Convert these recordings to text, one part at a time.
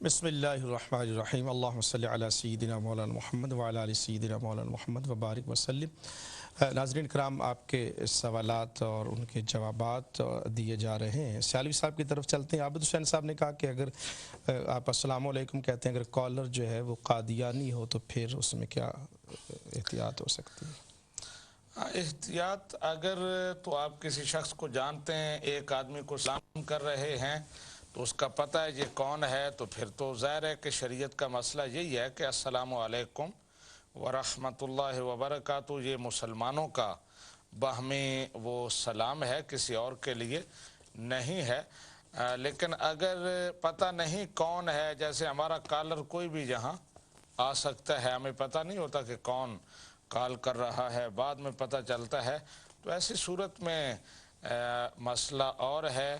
बिस्मिल्लाहिर्रहमानिर्रहीम अल्लाहुम्मा सल्लि अला सय्यिदिना मौलाना मुहम्मद व अला आलि सय्यिदिना मौलाना मुहम्मद व बारिक वसल्लम। नाज़रीन कराम, आपके सवालात और उनके जवाबात दिए जा रहे हैं। सियालवी साहब की तरफ चलते हैं। आबिद हुसैन साहब ने कहा कि अगर आप अस्सलामु अलैकुम कहते हैं, अगर कॉलर जो है वो कादियानी हो तो फिर उसमें क्या एहतियात हो सकती है? एहतियात अगर तो आप किसी शख्स को जानते हैं, एक आदमी को सलाम कर रहे हैं तो उसका पता है ये कौन है, तो फिर तो ज़ाहिर है कि शरीयत का मसला यही है कि अस्सलामु अलैकुम व रहमतुल्लाहि व बरकातुहू, ये मुसलमानों का बाहमी वो सलाम है, किसी और के लिए नहीं है। लेकिन अगर पता नहीं कौन है, जैसे हमारा कॉलर कोई भी यहाँ आ सकता है, हमें पता नहीं होता कि कौन कॉल कर रहा है, बाद में पता चलता है, तो ऐसी सूरत में मसला और है,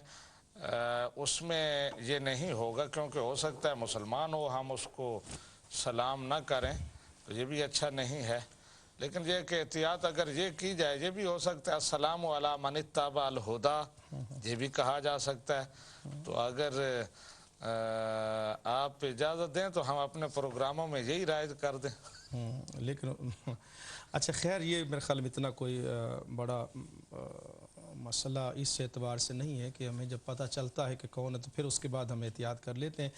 उसमें ये नहीं होगा, क्योंकि हो सकता है मुसलमान हो, हम उसको सलाम ना करें तो ये भी अच्छा नहीं है। लेकिन ये कि एहतियात अगर ये की जाए, ये भी हो सकता है अस्सलामु अला मन इत्तबा अल हुदा, ये भी कहा जा सकता है। तो अगर आप इजाज़त दें तो हम अपने प्रोग्रामों में यही राइज कर दें। लेकिन अच्छा खैर, ये मेरे ख्याल में इतना कोई बड़ा मसला इस एतबार से नहीं है कि हमें जब पता चलता है कि कौन है तो फिर उसके बाद हम एहतियात कर लेते हैं।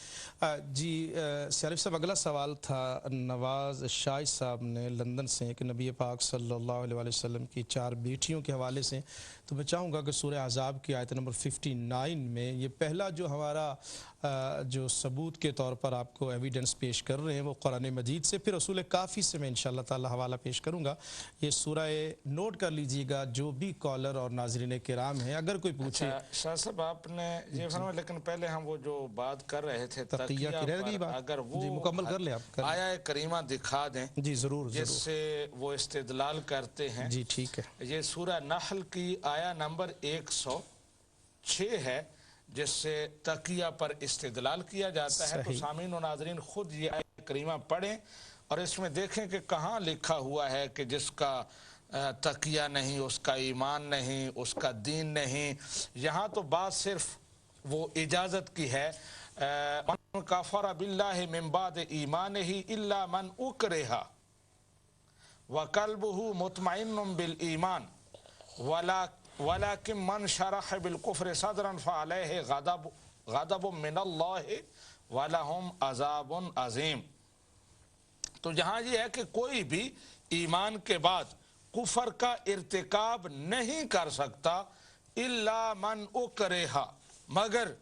जी सियालिफ साहब, अगला सवाल था नवाज़ शाह साहब ने लंदन से कि नबी पाक सल्लल्लाहु अलैहि वसल्लम की 4 बेटियों के हवाले से, तो मैं चाहूँगा कि सूरह अहज़ाब की आयत नंबर 59 में ये पहला जो हमारा जो सबूत के तौर पर आपको एविडेंस पेश कर रहे हैं वो कुरान मजीद से, फिर रसूल काफ़ी से मैं इंशाअल्लाह ताला हवाला पेश करूँगा। ये सूरह नोट कर लीजिएगा, जो भी कॉलर और नाज़रीन किराम हैं, अगर कोई पूछे। अच्छा शाह साहब, आपने ये फरमाया, लेकिन पहले हम वो जो बात कर रहे थे तकिया की रह गई बात, अगर वो जी मुकम्मल कर ले आप। आया करीमा दिखा दें जी ज़रूर, जिससे वो इस्तेदलाल करते हैं। जी ठीक है। ये सूरह नहल की आया नंबर 106 है, जिससे तकिया पर इस्तेदलाल किया जाता है। तो सामीन और नाज़रीन खुद ये आया करीमा पढ़ें और इसमें देखें कि कहाँ लिखा हुआ है कि जिसका तकिया नहीं उसका ईमान नहीं, उसका दीन नहीं। यहाँ तो बात सिर्फ वो इजाज़त की है, मन कफ़र बिल्लाहि मिन बाद ईमानिही इल्ला मन उकरिहा व क़ल्बुहु मुतमइन्नुन बिल ईमान वलाकिन मन शरह बिल कुफ्रि सदरन फ़अलैहि ग़ज़बुन मिनल्लाहि व लहुम अज़ाबुन अज़ीम। तो यहाँ ये है कि कोई भी ईमान के बाद कुफर का इर्तिकाब नहीं कर सकता, इल्ला मन उकरिहा, मगर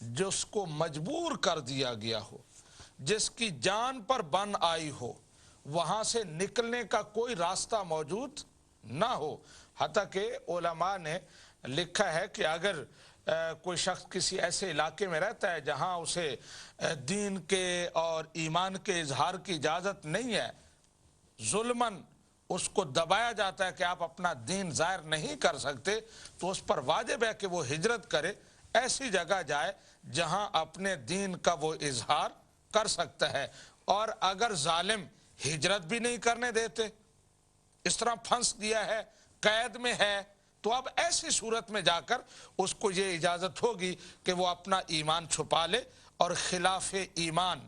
जिसको मजबूर कर दिया गया हो, जिसकी जान पर बन आई हो, वहाँ से निकलने का कोई रास्ता मौजूद ना हो। हत्ता कि उलमा ने लिखा है कि अगर कोई शख्स किसी ऐसे इलाके में रहता है जहाँ उसे दीन के और ईमान के इजहार की इजाज़त नहीं है, जुल्मन उसको दबाया जाता है कि आप अपना दीन ज़ाहिर नहीं कर सकते, तो उस पर वाजिब है कि वो हिजरत करे, ऐसी जगह जाए जहां अपने दीन का वो इजहार कर सकता है। और अगर जालिम हिजरत भी नहीं करने देते, इस तरह फंस दिया है, कैद में है, तो अब ऐसी सूरत में जाकर उसको ये इजाज़त होगी कि वो अपना ईमान छुपा ले और खिलाफ ईमान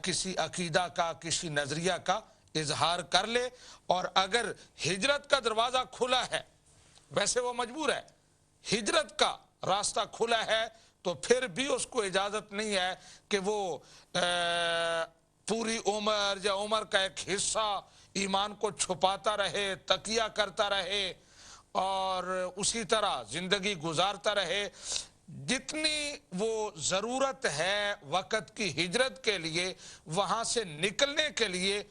किसी अकीदा का, किसी नज़रिया का इजहार कर ले। और अगर हिजरत का दरवाज़ा खुला है, वैसे वो मजबूर है, हिजरत का रास्ता खुला है, तो फिर भी उसको इजाज़त नहीं है कि वो पूरी उम्र या उम्र का एक हिस्सा ईमान को छुपाता रहे, तकिया करता रहे और उसी तरह ज़िंदगी गुजारता रहे। जितनी वो ज़रूरत है वक़्त की हिजरत के लिए, वहाँ से निकलने के लिए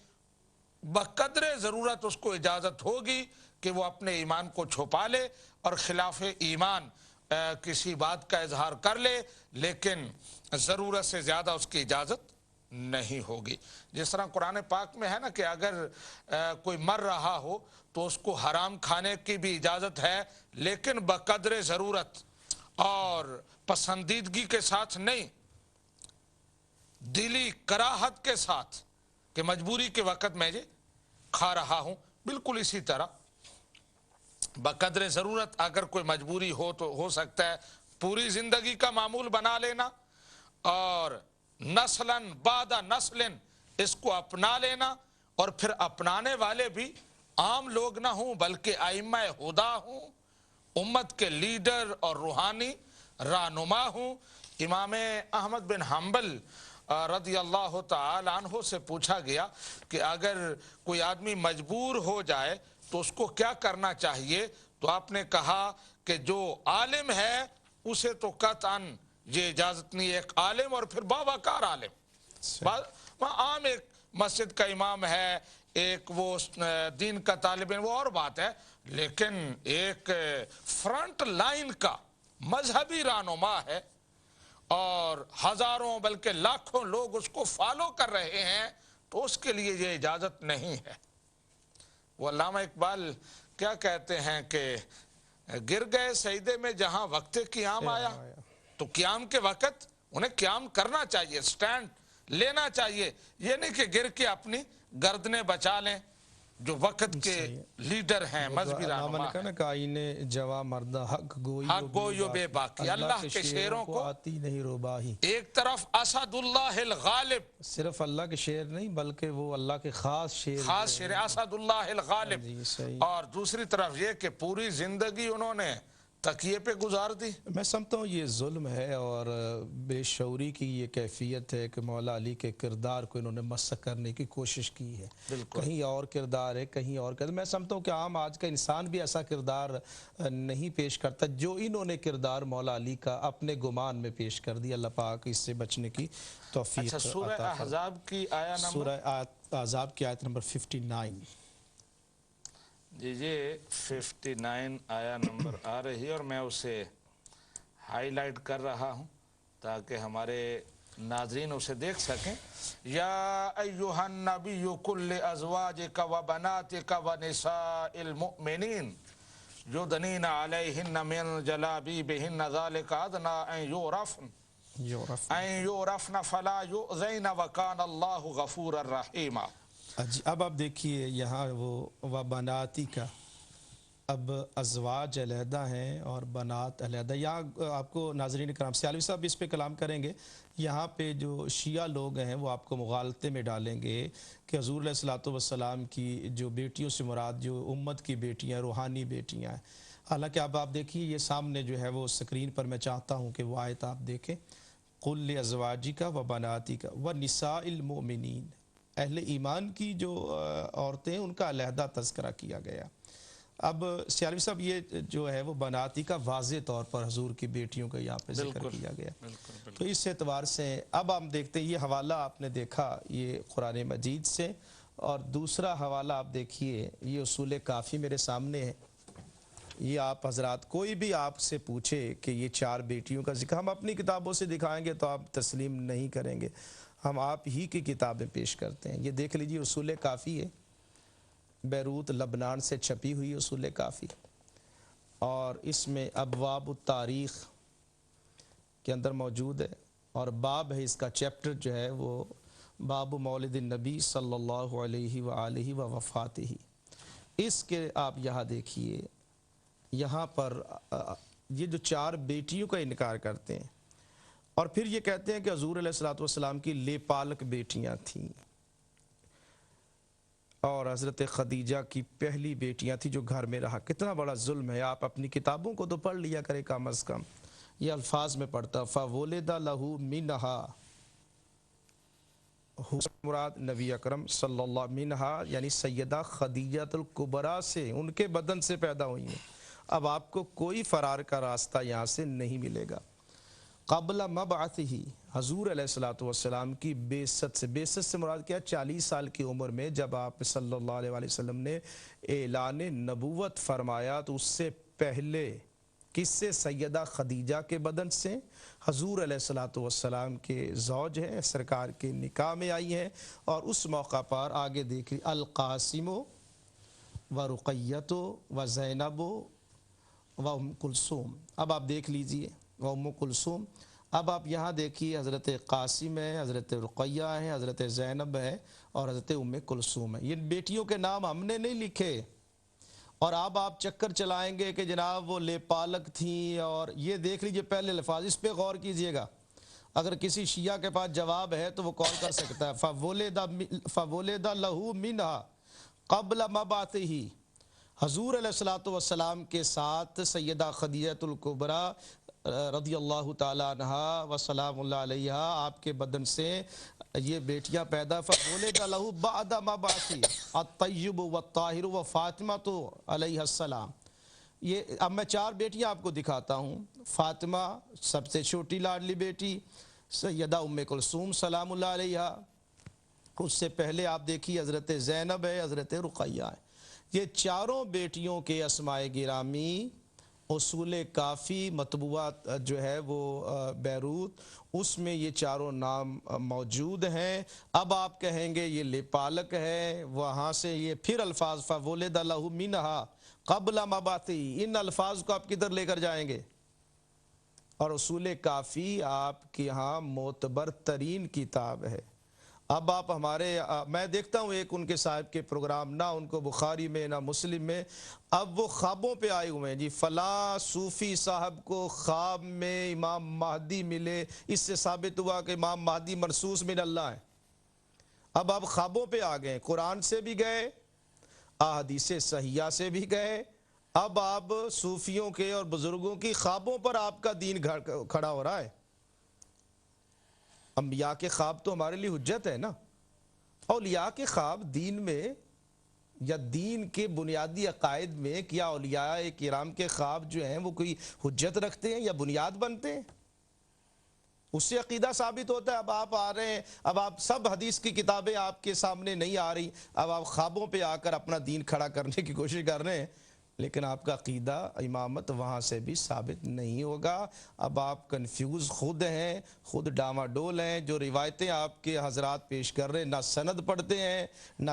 बक़द्रे ज़रूरत उसको इजाज़त होगी कि वो अपने ईमान को छुपा ले और खिलाफ ईमान किसी बात का इजहार कर ले, लेकिन ज़रूरत से ज़्यादा उसकी इजाज़त नहीं होगी। जिस तरह कुरान पाक में है ना कि अगर कोई मर रहा हो तो उसको हराम खाने की भी इजाज़त है, लेकिन बक़द्रे ज़रूरत और पसंदीदगी के साथ नहीं, दिली कराहत के साथ कि मजबूरी के वक़्त मैं ये खा रहा हूँ। बिल्कुल इसी तरह बक़द्रे ज़रूरत अगर कोई मजबूरी हो तो हो सकता है पूरी ज़िंदगी का मामूल बना लेना, और नस्लन बादा नस्लिन, इसको अपना लेना, और फिर अपनाने वाले भी आम लोग ना हों बल्कि आइम्मा हुदा हों, उम्मत के लीडर और रूहानी रहनुमा हूँ। इमाम अहमद बिन हम्बल रज़ी अल्लाह तआला अन्हु से पूछा गया कि अगर कोई आदमी मजबूर हो जाए तो उसको क्या करना चाहिए, तो आपने कहा कि जो आलिम है उसे तो कतअन ये इजाज़त नहीं, एक आलिम और फिर बावकार आलिम। वहाँ आम एक मस्जिद का इमाम है, एक वो दीन का तालिब इल्म, वो और बात है, लेकिन एक फ्रंट लाइन का मजहबी रहनुमा है और हजारों बल्कि लाखों लोग उसको फॉलो कर रहे हैं, तो उसके लिए ये इजाज़त नहीं है। वो अल्लामा इकबाल क्या कहते हैं कि गिर गए सजदे में जहां वक्त क़याम आया, तो क़याम के वक्त उन्हें क़याम करना चाहिए, स्टैंड लेना चाहिए, ये नहीं कि गिर के अपनी गर्दनें बचा लें। जो वक्त के लीडर हैं, मजहबी रहनुमा हैं, कहना काइने जवा मर्दा हक गोयो बेबाकी, अल्लाह के शेरों को आती नहीं रुबाही। एक तरफ असदुल्लाहिल गालिब, सिर्फ अल्लाह के शेर नहीं बल्कि वो अल्लाह के खास शेर असदुल्लाहिल गालिब, और दूसरी तरफ ये कि पूरी जिंदगी उन्होंने तकिए पे गुजार दी। मैं समझता हूँ ये जुल्म है और बेशऊरी की ये कैफियत है कि मौला अली के किरदार को इन्होंने मस्ख करने की कोशिश की है। कहीं और किरदार है, कहीं और किरदार। मैं समझता हूँ कि आम आज का इंसान भी ऐसा किरदार नहीं पेश करता जो इन्होंने किरदार मौला अली का अपने गुमान में पेश कर दिया। अल्लाह पाक इससे बचने की तौफीक अता फरमाए। सूरह अहज़ाब की आया नंबर, सूरह अहज़ाब की आयत नंबर 59। जी ये 59 आया नंबर आ रही है और मैं उसे हाईलाइट कर रहा हूँ ताकि हमारे नाज़रीन उसे देख सकें। या अय्युहन नबिय्यु कुल्लि अज़वाजिका व बनातिका व निसाइल मुमिनीन युदनीना अलैहिन्ना मिन जलाबीबिहिन्ना ज़ालिका अदना अन युरफ़न फला युज़ैना व काना अल्लाहु गफ़ूरर रहीमा। अब आप देखिए यहाँ वो व बनाती का, अब अज़वाज अलहदा हैं और बनात अलहदा। यहाँ आपको नाज़रीन कराम सियालवी साहब इस पे कलाम करेंगे। यहाँ पे जो शिया लोग हैं वो आपको मुगालते में डालेंगे कि हुज़ूर अलैहिस्सलातु वस्सलाम की जो बेटियों से मुराद जो उम्मत की बेटियाँ, रूहानी बेटियाँ हैं। हालांकि अब आप देखिए ये सामने जो है वो स्क्रीन पर मैं चाहता हूँ कि वो आयत आप देखें। कुल्ल अज़वाजिका व बनातिका व निसाइल मोमिनीन, अहले ईमान की जो औरतें उनका अलहदा तज़किरा किया गया। अब सियालवी साहब ये जो है वो बनाती का वाज़े तौर पर हुज़ूर की बेटियों का यहाँ पे ज़िक्र किया गया। तो इस एतबार से अब हम देखते हैं, ये हवाला आपने देखा ये कुरान मजीद से, और दूसरा हवाला आप देखिए ये उसूल काफ़ी मेरे सामने है। ये आप हजरात कोई भी आपसे पूछे कि ये 4 बेटियों का जिक्र, हम अपनी किताबों से दिखाएंगे तो आप तस्लीम नहीं करेंगे, हम आप ही की किताबें पेश करते हैं। ये देख लीजिए उसूल काफ़ी है, बैरूत लबनान से छपी हुई उसूल काफ़ी, और इसमें अबवाब तारीख़ के अंदर मौजूद है, और बाब है इसका, चैप्टर जो है वो बाब मौलिद नबी सल्लल्लाहु अलैहि व आलिहि व वफ़ातिही। इसके आप यहाँ देखिए, यहाँ पर ये जो 4 बेटियों का इनकार करते हैं और फिर ये कहते हैं कि हुज़ूर अलैहिस्सलातु वस्सलाम की लेपालक बेटियां थीं और हज़रत खदीजा की पहली बेटियां थी जो घर में रहा। कितना बड़ा जुल्म है। आप अपनी किताबों को तो पढ़ लिया करें कम अज़ कम। ये अल्फाज में पढ़ता फ़वुलिदा लहू मिनहा, मुराद नबी अकरम सल्लल्लाहु मिनहा यानी सैयदा खदीजतुल कुबरा से, उनके बदन से पैदा हुई हैं। अब आपको कोई फ़रार का रास्ता यहाँ से नहीं मिलेगा। क़ब्ल मबअथिही, हज़ूर अलैहिस्सलातु वस्सलाम की बेसत से, बेसत से मुराद क्या, 40 साल की उम्र में जब आप सल्लल्लाहु अलैहि वसल्लम ने ऐलान नबूवत फरमाया तो उससे पहले किससे, सैयदा खदीजा के बदन से, हज़ूर अलैहिस्सलातु वस्सलाम के ज़ौज हैं, सरकार के निकाह में आई हैं। और उस मौका पर आगे देखिए अल-क़ासिमो व रुक़य्यतो व ज़ैनबो व उम्म कुलसूम। अब आप देख लीजिए व उम्म कुलसूम। अब आप यहाँ देखिए हज़रत क़ासिम है, हज़रत रुक़य्या है, हज़रत ज़ैनब है और हज़रत उम्म कुलसूम है। ये बेटियों के नाम हमने नहीं लिखे और अब आप चक्कर चलाएंगे कि जनाब वो लेपालक थी। और ये देख लीजिए पहले अल्फाज, इस पे गौर कीजिएगा। اگر کسی شیعہ کے پاس جواب ہے تو وہ کال کر سکتا ہے. فَوُلِدَ لَهُ مِنْهَا قَبْلَ مَبْعَثِهِ. حضور علیہ الصلوۃ والسلام کے ساتھ سیدہ خدیجہ الکبریٰ رضی اللہ تعالیٰ عنہا وسلام اللہ علیہا آپ کے بدن سے یہ بیٹیاں پیدا. فَوُلِدَ لَهُ بَعْدَ مَبْعَثِهِ الطَّيِّبُ وَالطَّاهِرُ وَفَاطِمَةُ علیہ السلام. یہ اب میں 4 بیٹیاں آپ کو دکھاتا ہوں. فاطمہ سب سے چھوٹی لاڈلی بیٹی, سیدہ ام کلثوم سلام اللہ علیہا, اس سے پہلے آپ دیکھیے حضرت زینب ہے, حضرت رقیہ ہے. یہ چاروں بیٹیوں کے اسماء گرامی اصول کافی مطبوعات جو ہے وہ بیروت, اس میں یہ چاروں نام موجود ہیں. اب آپ کہیں گے یہ لپالک ہے, وہاں سے یہ پھر الفاظ فَوُلِدَ لَهُ مِنْهَا قَبْلَ مَبْعَثِهِ, ان الفاظ کو آپ کدھر لے کر جائیں گے؟ اور اصول کافی آپ کے ہاں معتبر ترین کتاب ہے. اب آپ ہمارے میں دیکھتا ہوں ایک ان کے صاحب کے پروگرام, نہ ان کو بخاری میں نہ مسلم میں, اب وہ خوابوں پہ آئے ہوئے ہیں جی. فلاں صوفی صاحب کو خواب میں امام مہدی ملے, اس سے ثابت ہوا کہ امام مہدی مرصوص من اللہ ہے. اب آپ خوابوں پہ آ گئے, قرآن سے بھی گئے, احادیث صحیحہ سے بھی گئے, اب آپ صوفیوں کے اور بزرگوں کی خوابوں پر آپ کا دین کھڑا ہو رہا ہے. انبیاء کے خواب تو ہمارے لیے حجت ہے نا. اولیاء کے خواب دین میں یا دین کے بنیادی عقائد میں کیا اولیاء کرام کے خواب جو ہیں وہ کوئی حجت رکھتے ہیں یا بنیاد بنتے ہیں؟ اس سے عقیدہ ثابت ہوتا ہے. اب آپ آ رہے ہیں, اب آپ سب حدیث کی کتابیں آپ کے سامنے نہیں آ رہی, اب آپ خوابوں پہ آ کر اپنا دین کھڑا کرنے کی کوشش کر رہے ہیں, لیکن آپ کا عقیدہ امامت وہاں سے بھی ثابت نہیں ہوگا. اب آپ کنفیوز خود ہیں, خود ڈاماڈول ہیں. جو روایتیں آپ کے حضرات پیش کر رہے ہیں نہ سند پڑھتے ہیں, نہ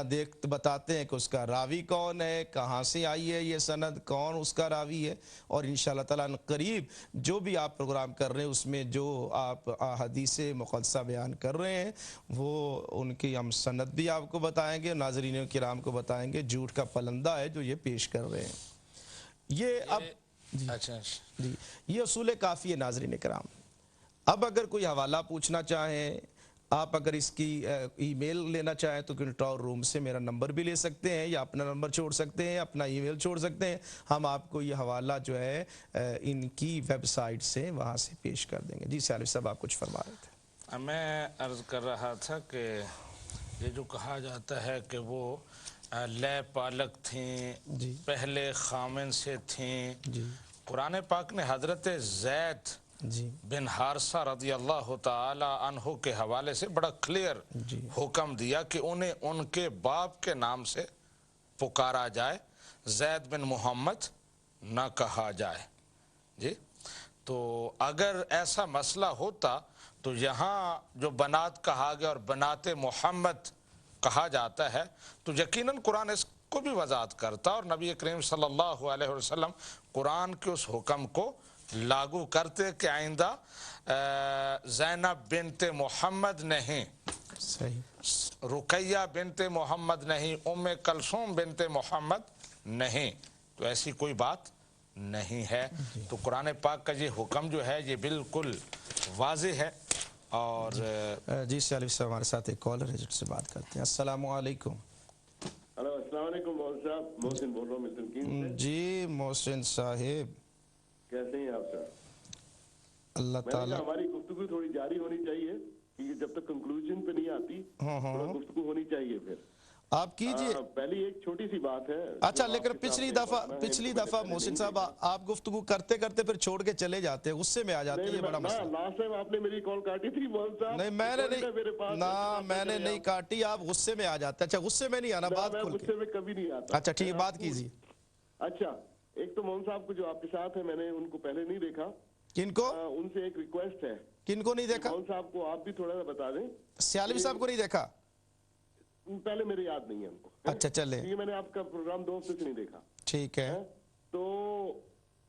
بتاتے ہیں کہ اس کا راوی کون ہے, کہاں سے آئی ہے یہ سند, کون اس کا راوی ہے. اور انشاءاللہ تعالیٰ قریب جو بھی آپ پروگرام کر رہے ہیں اس میں جو آپ حدیث مقدسہ بیان کر رہے ہیں وہ ان کی ہم سند بھی آپ کو بتائیں گے, ناظرین کرام کو بتائیں گے. جھوٹ کا پلندہ ہے جو یہ پیش کر رہے ہیں. یہ اب جی یہ اصول کافی ہے ناظرین کرام. اب اگر کوئی حوالہ پوچھنا چاہیں, آپ اگر اس کی ای میل لینا چاہیں تو کنٹرول روم سے میرا نمبر بھی لے سکتے ہیں, یا اپنا نمبر چھوڑ سکتے ہیں, اپنا ای میل چھوڑ سکتے ہیں. ہم آپ کو یہ حوالہ جو ہے ان کی ویب سائٹ سے وہاں سے پیش کر دیں گے. جی سالف صاحب آپ کچھ فرما رہے تھے. میں عرض کر رہا تھا کہ یہ جو کہا جاتا ہے کہ وہ لے پالک تھیں, جی پہلے خامن سے تھیں. جی قرآن پاک نے حضرت زید جی بن حارثہ رضی اللہ تعالی عنہ کے حوالے سے بڑا کلیئر جی حکم دیا کہ انہیں ان کے باپ کے نام سے پکارا جائے, زید بن محمد نہ کہا جائے. جی تو اگر ایسا مسئلہ ہوتا تو یہاں جو بنات کہا گیا اور بنات محمد کہا جاتا ہے تو یقیناً قرآن اس کو بھی وضاحت کرتا, اور نبی کریم صلی اللہ علیہ وسلم قرآن کے اس حکم کو لاگو کرتے کہ آئندہ زینب بنت محمد نہیں, صحیح, رقیہ بنت محمد نہیں, ام کلثوم بنت محمد نہیں. تو ایسی کوئی بات نہیں ہے. تو قرآن پاک کا یہ حکم جو ہے یہ بالکل واضح ہے. اور جی سالف صاحب ہمارے ساتھ ایک کالر ہے جس سے بات کرتے ہیں. السلام علیکم. ہلو السلام علیکم مول صاحب, محسن بول رہا ہوں ملٹن کینز سے. جی محسن صاحب, کیسے ہیں آپ صاحب؟ اللہ میں نے تعالیٰ کہا ہماری گفتگو تھوڑی جاری ہونی چاہیے کیونکہ جب تک کنکلوژن پہ نہیں آتی تھوڑا گفتگو ہونی چاہیے. پھر آپ کیجئے. پہلی ایک چھوٹی سی بات ہے. اچھا لیکن پچھلی دفعہ محسن صاحب آپ گفتگو کرتے کرتے پھر چھوڑ کے چلے جاتے ہیں, غصے میں آ جاتے ہیں, یہ بڑا مسئلہ. لاسٹ ٹائم آپ نے میری کال کاٹی تھی مول صاحب. نہیں میں نے نہیں کاٹی, آپ غصے میں آ جاتے ہیں. اچھا غصے میں نہیں آنا, بات کھل کے. غصے میں کبھی نہیں آتا. اچھا ٹھیک, بات کیجئے. اچھا ایک تو مول صاحب کو جو آپ کے ساتھ ہیں میں نے ان کو پہلے نہیں دیکھا. کن کو؟ ان سے ایک ریکویسٹ ہے. کن کو نہیں دیکھا؟ مول صاحب کو آپ بھی تھوڑا سا بتا دیں. سیالوی صاحب کو نہیں دیکھا؟ پہلے میرے یاد نہیں ہے ان کو. اچھا چلے, یہ میں نے آپ کا پروگرام 2 ہفتے سے نہیں دیکھا. ٹھیک ہے. تو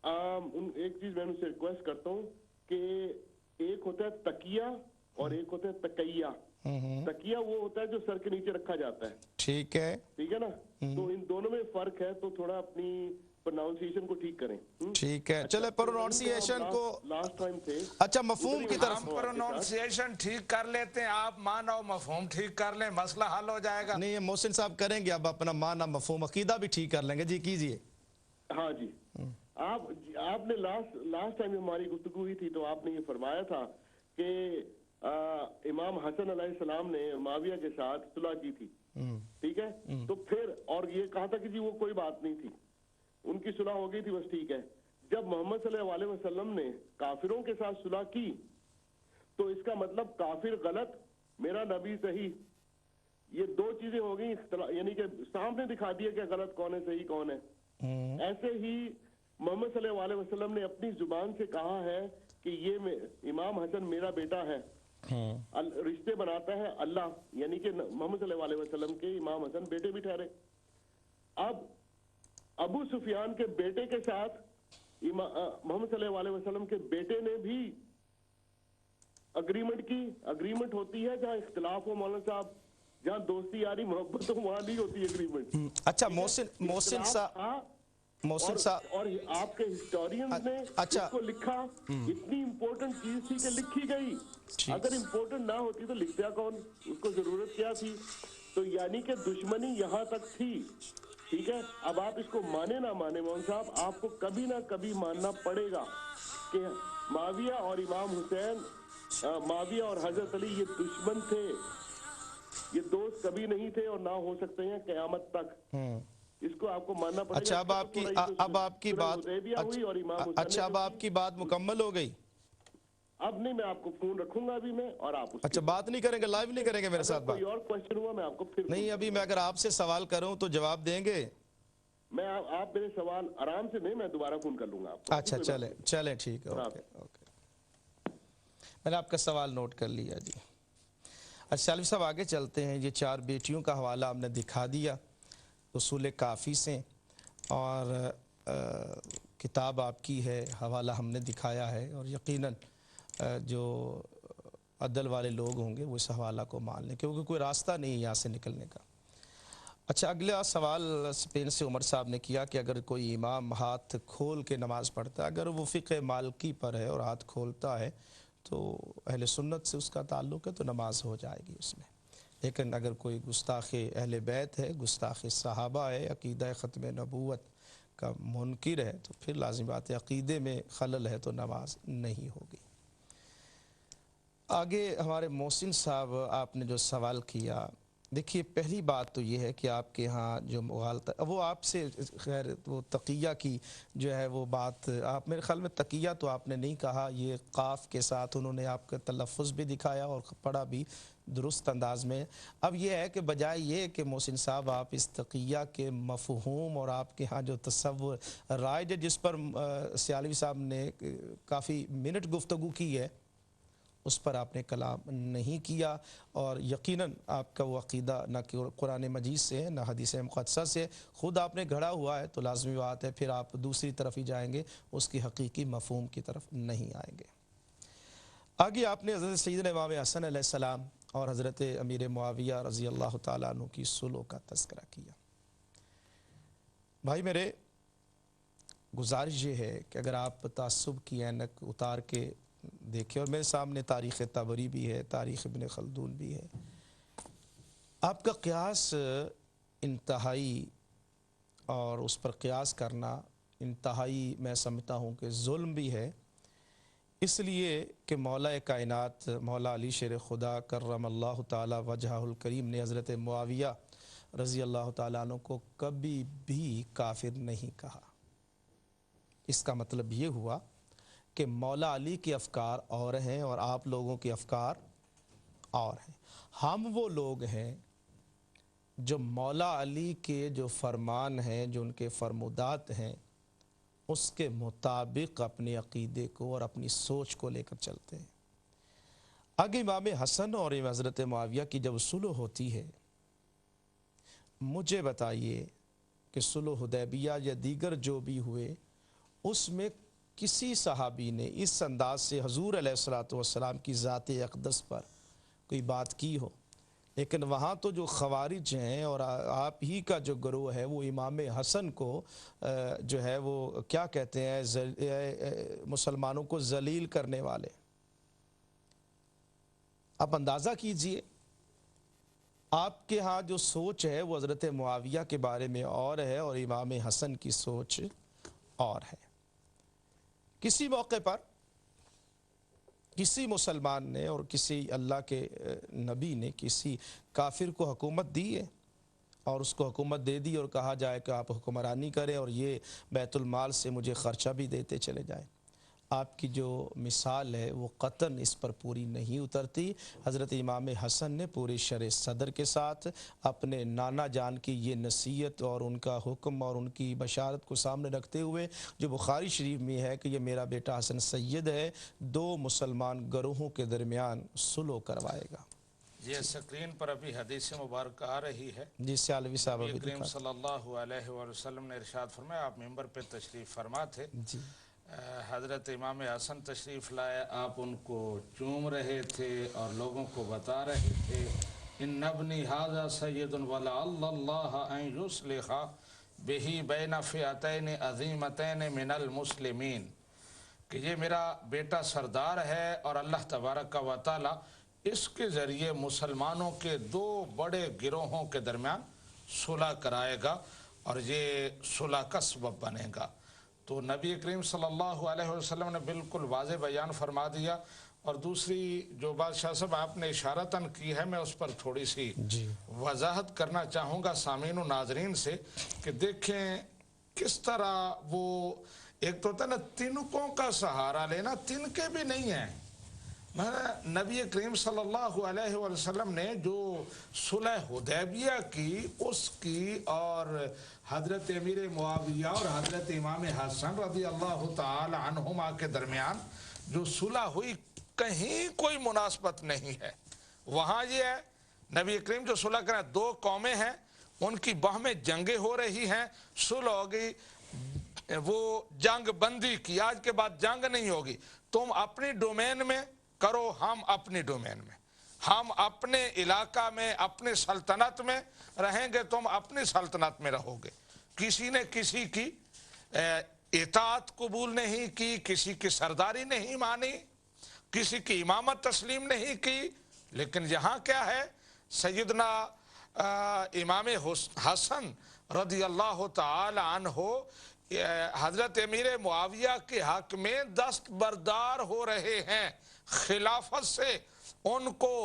ایک چیز میں ان سے ریکویسٹ کرتا ہوں کہ ایک ہوتا ہے تکیہ اور ایک ہوتا ہے تکیہ. تکیہ وہ ہوتا ہے جو سر کے نیچے رکھا جاتا ہے. ٹھیک ہے, ٹھیک ہے نا. تو ان دونوں میں فرق ہے, تو تھوڑا اپنی प्रोनाउंसिएशन को ठीक करें। ठीक है, चले प्रोनाउंसिएशन को, लास्ट टाइम थे अच्छा मफहूम की तरफ, हम प्रोनाउंसिएशन ठीक कर लेते हैं, आप मान और मफहूम ठीक कर लें, मसला हल हो जाएगा। नहीं ये मोहसिन साहब करेंगे, अब अपना माना मफहूम अकीदा भी ठीक कर लेंगे। जी कीजिए। हाँ जी, आपने लास्ट टाइम हमारी गुफ्तगू हुई थी तो आपने ये फरमाया था कि इमाम हसन अलैहिस्सलाम ने माविया के साथ सुलह की थी, ठीक है। तो फिर और ये कहा था कि जी वो कोई बात नहीं थी, उनकी सुलह हो गई थी, बस ठीक है। जब मोहम्मद सल्लल्लाहु अलैहि वसल्लम ने काफिरों के साथ सुलह की तो इसका मतलब काफिर गलत, मेरा नबी सही, ये दो चीजें हो गई, यानी कि सामने दिखा दिया कि गलत कौन है सही कौन है। ऐसे ही मोहम्मद सल्लल्लाहु अलैहि वसल्लम ने अपनी जुबान से कहा है कि ये इमाम हसन मेरा बेटा है, रिश्ते बनाता है अल्लाह, यानी कि मोहम्मद सल्लल्लाहु अलैहि वसल्लम के इमाम हसन बेटे भी ठहरे। अब अबू सुफियान के बेटे के साथ मोहम्मद सल्लल्लाहु अलैहि वसल्लम के बेटे ने भी अग्रीमेंट होती है जहाँ इख्तिलाफ हो मौलाना साहब, जहाँ दोस्ती यारी मोहब्बत हो वहाँ नहीं होती एग्रीमेंट। अच्छा मोहसिन साहब और आपके हिस्टोरियंस ने अच्छा इसको लिखा, इतनी इंपॉर्टेंट चीज थी कि लिखी गई, अगर इंपॉर्टेंट ना होती तो लिखता कौन, उसको जरूरत क्या थी। तो यानी कि दुश्मनी यहाँ तक थी, ठीक है। अब आप इसको माने ना माने मौलाना साहब, आपको कभी ना कभी मानना पड़ेगा कि माविया और इमाम हुसैन, माविया और हजरत अली ये दुश्मन थे, ये दोस्त कभी नहीं थे और ना हो सकते हैं क़यामत तक। इसको आपको मानना पड़ेगा। अच्छा अब आपकी बात, अच्छा अब आपकी बात मुकम्मल हो गई। अब नहीं, मैं आपको फोन रखूंगा अभी मैं, और आप अच्छा बात नहीं करेंगे, लाइव नहीं करेंगे मेरे साथ बात? कोई और क्वेश्चन हुआ मैं आपको फिर नहीं, अभी मैं अगर आपसे सवाल करूं तो जवाब देंगे? मैं आप मेरे सवाल आराम से नहीं, मैं दोबारा फोन कर लूंगा आपको। अच्छा चले ठीक है, ओके। मैंने आपका सवाल नोट कर लिया जी। अच्छा सालिफ साहब आगे चलते हैं। ये 4 बेटियों का हवाला हमने दिखा दिया उसूल काफ़ी से, और किताब आपकी है, हवाला हमने दिखाया है, और यकीनन जो अदल वाले लोग होंगे वो इस हवाला को मान लें, क्योंकि कोई रास्ता नहीं है यहाँ से निकलने का। अच्छा अगला सवाल स्पेन से उमर साहब ने किया कि अगर कोई इमाम हाथ खोल के नमाज़ पढ़ता है, अगर वो फ़िक़्ह मालिकी पर है और हाथ खोलता है तो अहले सुन्नत से उसका ताल्लुक़ है तो नमाज हो जाएगी उसमें। लेकिन अगर कोई गुस्ताख़ अहले बैत है, गुस्ताख़ सहाबा है, अक़ीदा ख़त्म नबूवत का मुनकिर है, तो फिर लाज़िम बात है अक़ीदे में खलल है तो नमाज नहीं होगी। आगे हमारे मोहसिन साहब आपने जो सवाल किया, देखिए पहली बात तो ये है कि आपके यहाँ जो मुग़ालता, वो आपसे खैर वो तकिया की जो है वो बात, आप मेरे ख़्याल में तकिया तो आपने नहीं कहा, ये क़ाफ़ के साथ उन्होंने आपका तलफ़ुज़ भी दिखाया और पढ़ा भी दुरुस्त अंदाज में। अब ये है कि बजाय ये कि मोहसिन साहब आप इस तकिया के मफ़हूम और आपके यहाँ जो तसव्वुर राय है जिस पर सियालवी साहब ने काफ़ी मिनट गुफ्तगू की है, उस पर आपने कलाम नहीं किया, और यकीनन आपका वो अक़ीदा न कुरान मजीद से है न हदीस मुक़द्दसा से, ख़ुद आपने गढ़ा हुआ है, तो लाज़मी बात है फिर आप दूसरी तरफ ही जाएंगे, उसकी हकीकी मफ़हूम की तरफ नहीं आएंगे। आगे आपने हज़रत सैयदना इमाम हसन अलैहिस्सलाम और हज़रत अमीर मुआविया रज़ी अल्लाह ताला अन्हु की सुलह का तज़किरा किया। भाई मेरे गुजारिश ये है कि अगर आप तअस्सुब की ऐनक उतार के देखें, और मेरे सामने तारीख़ तबरी भी है, तारीख़ इब्न खल्दून भी है, आपका क़ियास इंतहाई, और उस पर क़ियास करना इंतहाई मैं समझता हूँ कि जुल्म भी है, इसलिए कि मौला कायनात मौला अली शेर खुदा करमल्लाहु ताला वजहुल करीम ने हज़रत मुआविया रज़ी अल्लाह ताला अन्हु को कभी भी काफिर नहीं कहा। इसका मतलब ये हुआ कि मौला अली के अफ़कार और हैं और आप लोगों के अफ़कार और हैं। हम वो लोग हैं जो मौला अली के जो फरमान हैं, जो उनके फरमुदात हैं, उसके मुताबिक अपने अक़ीदे को और अपनी सोच को लेकर चलते हैं। आगे इमाम हसन और हज़रत मुआविया की जब सुलह होती है, मुझे बताइए कि सुलह हुदैबिया या दीगर जो भी हुए, उसमें किसी सहाबी ने इस अंदाज से हजूर अलैहिस्सलातु वस्सलाम की ज़ात अक़दस पर कोई बात की हो لیکن وہاں تو جو خوارج ہیں اور آپ ہی کا جو گروہ ہے وہ امام حسن کو جو ہے وہ کیا کہتے ہیں مسلمانوں کو ذلیل کرنے والے. آپ اندازہ کیجئے آپ کے ہاں جو سوچ ہے وہ حضرت معاویہ کے بارے میں اور ہے اور امام حسن کی سوچ اور ہے. کسی موقع پر کسی مسلمان نے اور کسی اللہ کے نبی نے کسی کافر کو حکومت دی ہے اور اس کو حکومت دے دی اور کہا جائے کہ آپ حکمرانی کریں اور یہ بیت المال سے مجھے خرچہ بھی دیتے چلے جائیں. آپ کی جو مثال ہے وہ قطعاً اس پر پوری نہیں اترتی. حضرت امام حسن نے پوری شرح صدر کے ساتھ اپنے نانا جان کی یہ نصیحت اور ان کا حکم اور ان کی بشارت کو سامنے رکھتے ہوئے جو بخاری شریف میں ہے کہ یہ میرا بیٹا حسن سید ہے، دو مسلمان گروہوں کے درمیان صلح کروائے گا. یہ سکرین پر ابھی حدیث مبارکہ آ رہی ہے. جی سیالوی صاحب نبی ابھی کریم دکھا صلی اللہ علیہ وسلم نے ارشاد فرمایا، آپ ممبر پہ تشریف فرما تھے، جی حضرت امام حسن تشریف لائے، آپ ان کو چوم رہے تھے اور لوگوں کو بتا رہے تھے ان ابنی ھذا سید ولعل اللہ ان یصلح بہ بین فئتین عظیمتین من المسلمین، کہ یہ میرا بیٹا سردار ہے اور اللہ تبارک و تعالی اس کے ذریعے مسلمانوں کے دو بڑے گروہوں کے درمیان صلح کرائے گا اور یہ صلح کا سبب بنے گا. تو نبی کریم صلی اللہ علیہ وسلم نے بالکل واضح بیان فرما دیا. اور دوسری جو بات شاہ صاحب آپ نے اشارتاً کی ہے، میں اس پر تھوڑی سی جی وضاحت کرنا چاہوں گا سامعین و ناظرین سے کہ دیکھیں کس طرح وہ ایک تو ہوتا ہے نا تنکوں کا سہارا لینا، تنکے بھی نہیں ہیں. نبی کریم صلی اللہ علیہ وسلم نے جو صلح حدیبیہ کی اس کی اور حضرت امیر معاویہ اور حضرت امام حسن رضی اللہ تعالی عنہما کے درمیان جو صلح ہوئی کہیں کوئی مناسبت نہیں ہے. وہاں یہ ہے نبی کریم جو صلح کریں، دو قومیں ہیں ان کی باہمیں جنگیں ہو رہی ہیں، صلح ہوگی، وہ جنگ بندی کی، آج کے بعد جنگ نہیں ہوگی، تم اپنی ڈومین میں کرو، ہم اپنی ڈومین میں، ہم اپنے علاقہ میں اپنی سلطنت میں رہیں گے، تم اپنی سلطنت میں رہو گے. کسی نے کسی کی اطاعت قبول نہیں کی، کسی کی سرداری نہیں مانی، کسی کی امامت تسلیم نہیں کی. لیکن یہاں کیا ہے، سیدنا امام حسن رضی اللہ تعالی عنہ حضرت امیر معاویہ کے حق میں دستبردار ہو رہے ہیں، خلافت سے ان کو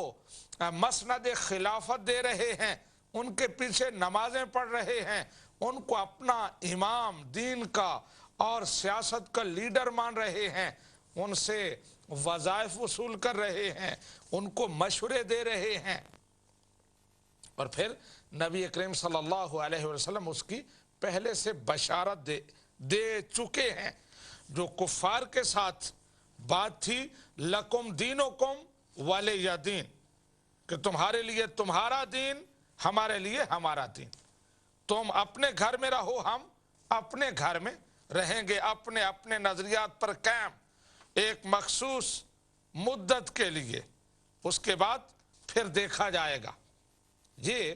مسند خلافت دے رہے ہیں، ان کے پیچھے نمازیں پڑھ رہے ہیں، ان کو اپنا امام دین کا اور سیاست کا لیڈر مان رہے ہیں، ان سے وظائف وصول کر رہے ہیں، ان کو مشورے دے رہے ہیں. اور پھر نبی کریم صلی اللہ علیہ وسلم اس کی پہلے سے بشارت دے چکے ہیں. جو کفار کے ساتھ بات تھی، لکم دینکم ولی دین، کہ تمہارے لیے تمہارا دین، ہمارے لیے ہمارا دین، تم اپنے گھر میں رہو، ہم اپنے گھر میں رہیں گے، اپنے اپنے نظریات پر قائم ایک مخصوص مدت کے لیے، اس کے بعد پھر دیکھا جائے گا. یہ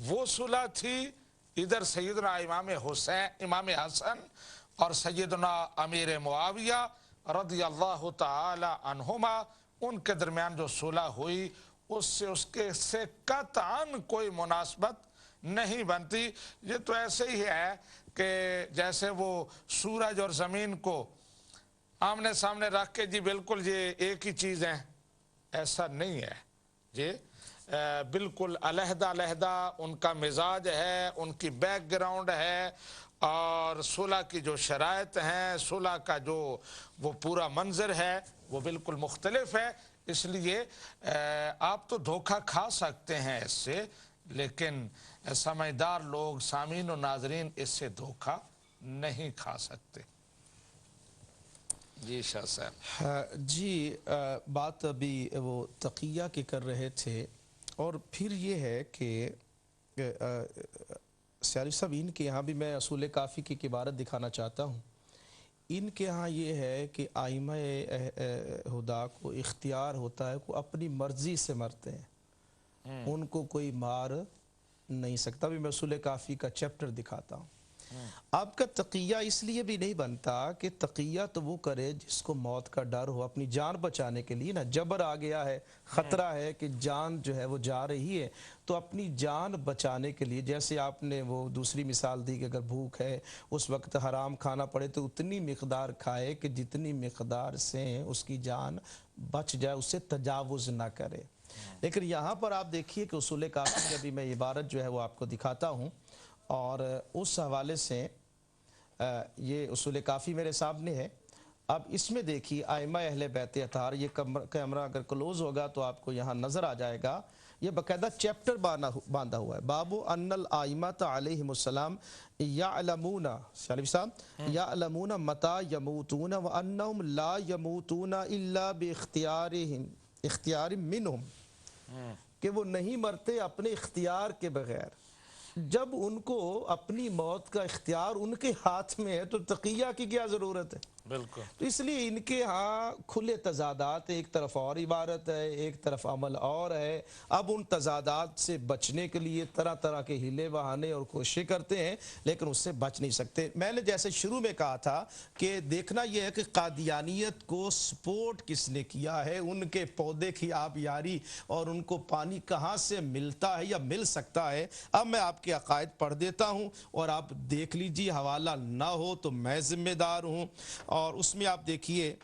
وہ صلح تھی. ادھر سیدنا امام حسن اور سیدنا امیر معاویہ رضی اللہ تعالی عنہما، ان کے درمیان جو صلح ہوئی اس کے سے قطعاً کوئی مناسبت نہیں بنتی. یہ تو ایسے ہی ہے کہ جیسے وہ سورج اور زمین کو آمنے سامنے رکھ کے جی بالکل یہ ایک ہی چیز ہے، ایسا نہیں ہے. یہ بالکل علیحدہ علیحدہ ان کا مزاج ہے، ان کی بیک گراؤنڈ ہے، اور صلح کی جو شرائط ہیں، صلح کا جو وہ پورا منظر ہے وہ بالکل مختلف ہے. اس لیے آپ تو دھوکہ کھا سکتے ہیں اس سے، لیکن سمجھدار لوگ، سامعین و ناظرین، اس سے دھوکہ نہیں کھا سکتے. جی شاہ صاحب. جی بات ابھی وہ تقیہ کی کر رہے تھے، اور پھر یہ ہے کہ سیالی صاحب ان کے یہاں بھی میں اصول کافی کی عبارت دکھانا چاہتا ہوں. ان کے ہاں یہ ہے کہ آئمہ ہدا کو اختیار ہوتا ہے، کو اپنی مرضی سے مرتے ہیں. ان کو کوئی مار نہیں سکتا. بھی میں اصول کافی کا چیپٹر دکھاتا ہوں. آپ کا تقیہ اس لیے بھی نہیں بنتا کہ تقیہ تو وہ کرے جس کو موت کا ڈر ہو, اپنی جان بچانے کے لیے نا. جبر آ گیا ہے, خطرہ ہے کہ جان جو ہے وہ جا رہی ہے, تو اپنی جان بچانے کے لیے, جیسے آپ نے وہ دوسری مثال دی کہ اگر بھوک ہے اس وقت حرام کھانا پڑے تو اتنی مقدار کھائے کہ جتنی مقدار سے اس کی جان بچ جائے, اس سے تجاوز نہ کرے. لیکن یہاں پر آپ دیکھیے کہ اصول کافی کی ابھی میں عبارت جو ہے وہ آپ کو دکھاتا ہوں, اور اس حوالے سے یہ اصول کافی میرے سامنے ہے. اب اس میں دیکھیے ائمہ اہل بیت اطہار, یہ کیمرہ اگر کلوز ہوگا تو آپ کو یہاں نظر آ جائے گا, یہ باقاعدہ چیپٹر باندھا ہوا ہے. باب ان الائمۃ علیہم السلام یعلمون, شریف صاحب, یعلمون متی یموتون وانہم لا یموتون الا باختیار منہم, کہ وہ نہیں مرتے اپنے اختیار کے بغیر. جب ان کو اپنی موت کا اختیار ان کے ہاتھ میں ہے تو تقیہ کی کیا ضرورت ہے؟ بالکل. تو اس لیے ان کے ہاں کھلے تضادات, ایک طرف اور عبارت ہے, ایک طرف عمل اور ہے. اب ان تضادات سے بچنے کے لیے طرح طرح کے ہیلے بہانے اور کوششیں کرتے ہیں, لیکن اس سے بچ نہیں سکتے. میں نے جیسے شروع میں کہا تھا کہ دیکھنا یہ ہے کہ قادیانیت کو سپورٹ کس نے کیا ہے, ان کے پودے کی آبیاری اور ان کو پانی کہاں سے ملتا ہے یا مل سکتا ہے. اب میں آپ کے عقائد پڑھ دیتا ہوں اور آپ دیکھ لیجیے, حوالہ نہ ہو تو میں ذمہ دار ہوں. اور اس میں آپ دیکھیے